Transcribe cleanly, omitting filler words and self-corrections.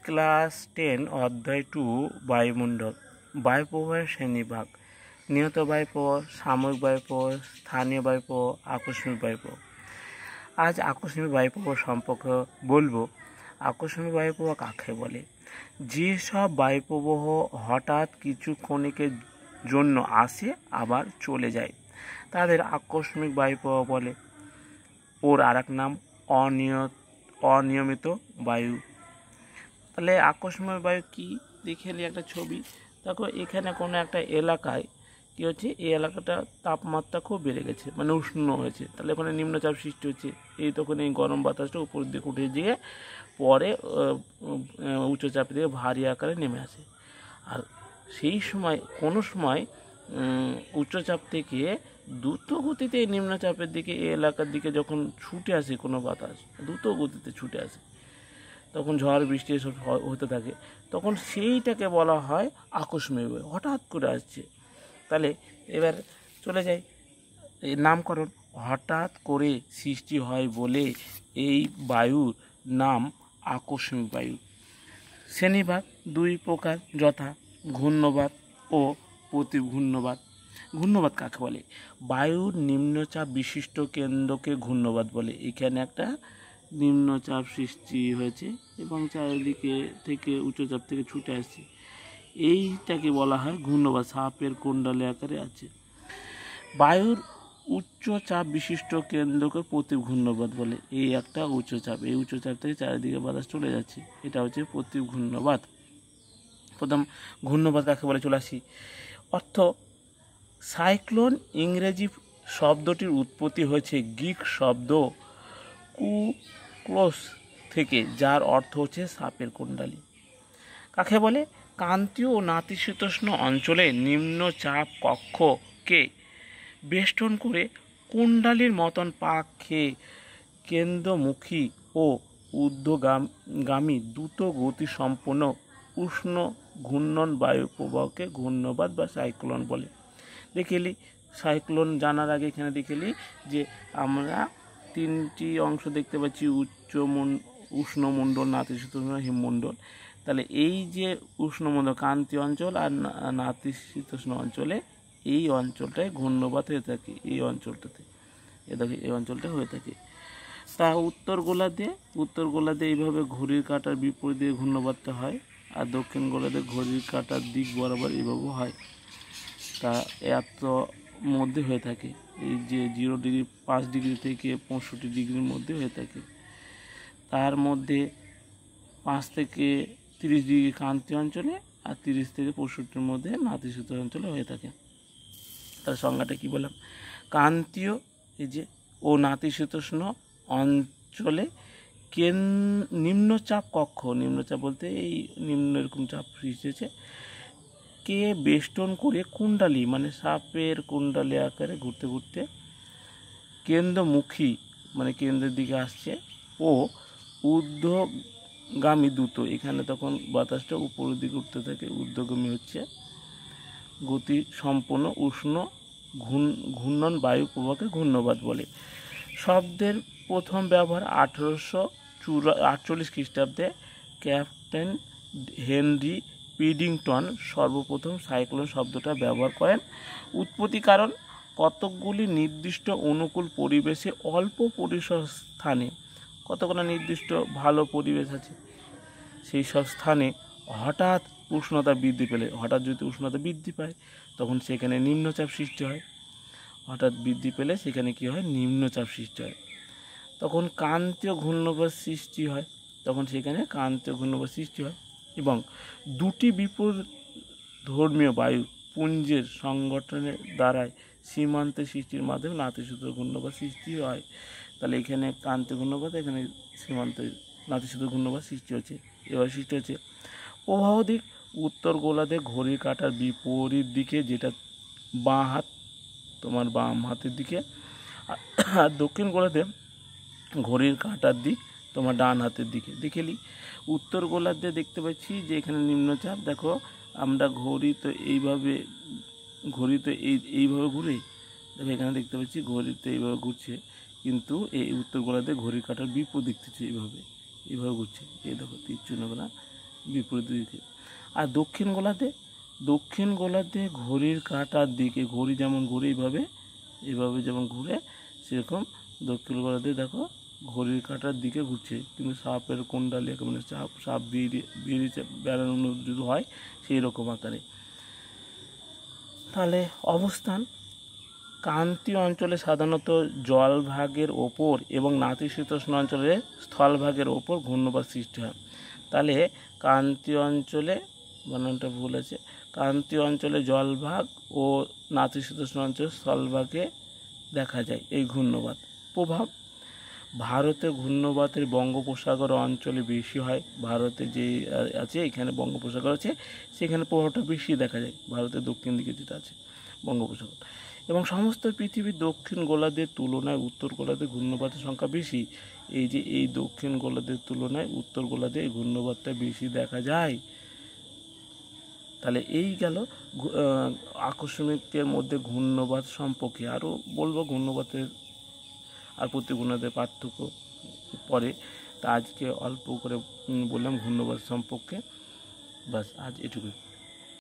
Class 10 অধ্যায় 2 বায়ুমণ্ডল। বায়ুপ্রবাহের শ্রেণীবিভাগ: নিয়ত বায়ুপ্রবাহ, সাময়িক বায়ুপ্রবাহ, স্থানীয় বায়ুপ্রবাহ, আকস্মিক বায়ুপ্রবাহ। আজ আকস্মিক বায়ুপ্রবাহ সম্পর্কে বলবো। আকস্মিক বায়ুপ্রবাহ কাকে বলে? যেসব বায়ুপ্রবাহ হঠাৎ কিছু ক্ষণিকের জন্য আসে আবার চলে যায় তাদের আকস্মিক বায়ুপ্রবাহ বলে। ওর আরেক নাম অনিয়মিত বায়ু। তাহলে আকস্মিক বায়ু কি? দেখে নিই একটা ছবি। দেখো এখানে কোনো একটা এলাকায় কি হচ্ছে, এই এলাকাটা তাপমাত্রা খুব বেড়ে গেছে, মানে উষ্ণ হয়েছে। তাহলে ওখানে নিম্নচাপ সৃষ্টি হচ্ছে। এই তখন এই গরম বাতাসটা উপর দিকে উঠে গিয়ে পরে উচ্চচাপ থেকে ভারী আকারে নেমে আসে। আর সেই সময় কোনো সময় উচ্চচাপ থেকে দ্রুত গতিতে নিম্নচাপের দিকে এই এলাকার দিকে যখন ছুটে আসে কোনো বাতাস, দ্রুত গতিতে ছুটে আসে, তখন ঝড় বৃষ্টি এসব হতে থাকে, তখন সেইটাকে বলা হয় আকস্মিক বায়ু। হঠাৎ করে আসছে। তাহলে এবার চলে যাই নামকরণ। হঠাৎ করে সৃষ্টি হয় বলে এই বায়ুর নাম আকস্মিক বায়ু। শ্রেণীভাগ 2 প্রকার, যথা ঘূর্ণবাত ও প্রতিঘূর্ণবাত। ঘূর্ণবাত কাকে বলে? বায়ুর নিম্নচাপ বিশিষ্ট কেন্দ্রকে ঘূর্ণবাত বলে। এখানে একটা নিম্নচাপ সৃষ্টি হয়েছে এবং চারিদিকে থেকে উচ্চচাপ থেকে ছুটে আসছে, এইটাকে বলা হয় ঘূর্ণবাত। সাপের কুণ্ডলী আকারে আছে। বায়ুর উচ্চচাপ বিশিষ্ট কেন্দ্রকে প্রতিঘূর্ণবাত বলে। এই একটা উচ্চচাপ, এই উচ্চচাপ থেকে চারিদিকে বাতাস চলে যাচ্ছে, এটা হচ্ছে প্রতিঘূর্ণবাত। প্রথম ঘূর্ণবাত কাকে বলে চলে আসি। অর্থ: সাইক্লোন ইংরেজি শব্দটির উৎপত্তি হয়েছে গ্রিক শব্দ কুক্লোস থেকে, যার অর্থ হচ্ছে সাপের কুণ্ডলী। কাকে বলে? ক্রান্তীয় ও নাতিশীতোষ্ণ অঞ্চলে নিম্নচাপ কক্ষকে বেষ্টন করে কুণ্ডলীর মতন পাক খেয়ে কেন্দ্রমুখী ও ঊর্ধ্বগামী দ্রুত গতিসম্পন্ন উষ্ণ ঘূর্ণন বায়ু প্রবাহকে ঘূর্ণবাত বা সাইক্লোন বলে। দেখেলি সাইক্লোন জানার আগে এখানে দেখেলি যে আমরা 3টি অংশ দেখতে পাচ্ছি: উষ্ণমণ্ডল, নাতিশীতোষ্ণ, হিমমণ্ডল। তাহলে এই যে উষ্ণমণ্ডল ক্রান্তীয় অঞ্চল আর নাতিশীতোষ্ণ অঞ্চলে, এই অঞ্চলটায় ঘূর্ণবাত হয়ে থাকে। এই অঞ্চলটাতে এই অঞ্চলটা হয়ে থাকে। তা উত্তর গোলার্ধে এইভাবে ঘড়ির কাঁটার বিপরীত দিয়ে ঘূর্ণবাতটা হয়, আর দক্ষিণ গোলার্ধে ঘড়ির কাঁটার দিক বরাবর এইভাবে হয়। তা এত মধ্যে হয়ে থাকে, এই যে 0 ডিগ্রি 5 ডিগ্রি থেকে 65 ডিগ্রির মধ্যে হয়ে থাকে। তার মধ্যে 5 থেকে 30 ডিগ্রি ক্রান্তীয় অঞ্চলে আর 30 থেকে 65 মধ্যে নাতিশীতোষ্ণ অঞ্চলে হয়ে থাকে। তার সংজ্ঞাটা কি বললাম? ক্রান্তীয় এই যে ও নাতিশীতোষ্ণ অঞ্চলে নিম্নচাপ কক্ষ, নিম্নচাপ বলতে এই নিম্ন এরকম চাপ সৃষ্টি হয়েছে, কে বেষ্টন করে কুণ্ডলী মানে সাপের কুণ্ডলী আকারে ঘুরতে ঘুরতে কেন্দ্রমুখী মানে কেন্দ্রের দিকে আসছে ও ঊর্ধ্বগামী দ্রুত, এখানে তখন বাতাসটা উপরের দিকে উঠতে থাকে, ঊর্ধ্বগামী হচ্ছে গতি সম্পন্ন উষ্ণ ঘূর্ণন বায়ু প্রবাহকে ঘূর্ণবাত বলে। শব্দের প্রথম ব্যবহার 1848 খ্রিস্টাব্দে ক্যাপ্টেন হেনরি পিডিংটন সর্বপ্রথম সাইক্লোন শব্দটা ব্যবহার করেন। উৎপত্তি কারণ: কতকগুলি নির্দিষ্ট অনুকূল পরিবেশে অল্প পরিসর স্থানে, কতগুলো নির্দিষ্ট ভালো পরিবেশ আছে, সেই সব স্থানে হঠাৎ উষ্ণতা বৃদ্ধি পেলে, হঠাৎ যদি উষ্ণতা বৃদ্ধি পায় তখন সেখানে নিম্নচাপ সৃষ্টি হয়। হঠাৎ বৃদ্ধি পেলে সেখানে কি হয়? নিম্নচাপ সৃষ্টি হয়। তখন ক্রান্তীয় ঘূর্ণবাত সৃষ্টি হয়, তখন সেখানে ক্রান্তীয় ঘূর্ণবাত সৃষ্টি হয় এবং দুটি বিপরীত ধর্মীয় বায়ু পুঞ্জের সংগঠনের দ্বারাই সীমান্তে সৃষ্টির মাধ্যমে নাতিশীতোষ্ণ ঘূর্ণবাত সৃষ্টি হয়। তাহলে এখানে ক্রান্তীয় ঘূর্ণবাত, এখানে সীমান্তে নাতিশীতোষ্ণ ঘূর্ণবাত সৃষ্টি হচ্ছে। এবার সৃষ্টি হচ্ছে প্রবাহ দিক: উত্তর গোলার্ধে ঘড়ির কাঁটার বিপরীত দিকে, যেটা বাঁ হাত, তোমার বাম হাতের দিকে, আর দক্ষিণ গোলার্ধে ঘড়ির কাঁটার দিক তোমার ডান হাতের দিকে। দেখেলি উত্তর গোলার্ধে দেখতে পাচ্ছি যে এখানে নিম্নচাপ। দেখো আমরা ঘড়ি তো এইভাবে ঘুরে, দেখো এখানে দেখতে পাচ্ছি ঘড়িতে এইভাবে ঘুরছে, কিন্তু এই উত্তর গোলার্ধে ঘড়ির কাঁটার বিপরীত দিক থেকে এইভাবে ঘুরছে। এই দেখো তীর চিহ্নগুলো বিপরীত দিকে। আর দক্ষিণ গোলার্ধে ঘড়ির কাঁটার দিকে, ঘড়ি যেমন ঘুরে এভাবে যেমন ঘুরে, সেরকম দক্ষিণ গোলার্ধে দেখো ঘড়ির কাঁটার দিকে ঘুরছে, কিন্তু সাপের কুণ্ডালি মানে সাপ বেরিয়ে বেড়ানো যদি হয় সেই রকম আকারে। তাহলে অবস্থান, ক্রান্তীয় অঞ্চলে সাধারণত জলভাগের ওপর এবং নাতিশীতোষ্ণ অঞ্চলে স্থলভাগের ওপর ঘূর্ণবাত সৃষ্টি হয়। তাহলে ক্রান্তীয় অঞ্চলে, বানানটা ভুল আছে, ক্রান্তীয় অঞ্চলে জলভাগ ও নাতিশীতোষ্ণ অঞ্চলে স্থলভাগে দেখা যায় এই ঘূর্ণবাত। প্রভাব, ভারতে ঘূর্ণবাতের বঙ্গোপসাগর অঞ্চলে বেশি হয়। ভারতে যে আছে এখানে বঙ্গোপসাগর আছে, সেখানে প্রভাবটা বেশি দেখা যায় ভারতের দক্ষিণ দিকে যেটা আছে বঙ্গোপসাগর। এবং সমস্ত পৃথিবীর দক্ষিণ গোলার্ধের তুলনায় উত্তর গোলার্ধে ঘূর্ণবাতের সংখ্যা বেশি। এই দক্ষিণ গোলার্ধের তুলনায় উত্তর গোলার্ধে এই ঘূর্ণবাতটা বেশি দেখা যায়। তাহলে এই গেল আকস্মিকের মধ্যে ঘূর্ণবাত সম্পর্কে। আরও বলবো ঘূর্ণবাতের আর প্রতিঘূর্ণবাতের পার্থক্য পরে। তা আজকে অল্প করে বললাম ঘূর্ণবাত সম্পর্কে, বাস আজ এটুকুই।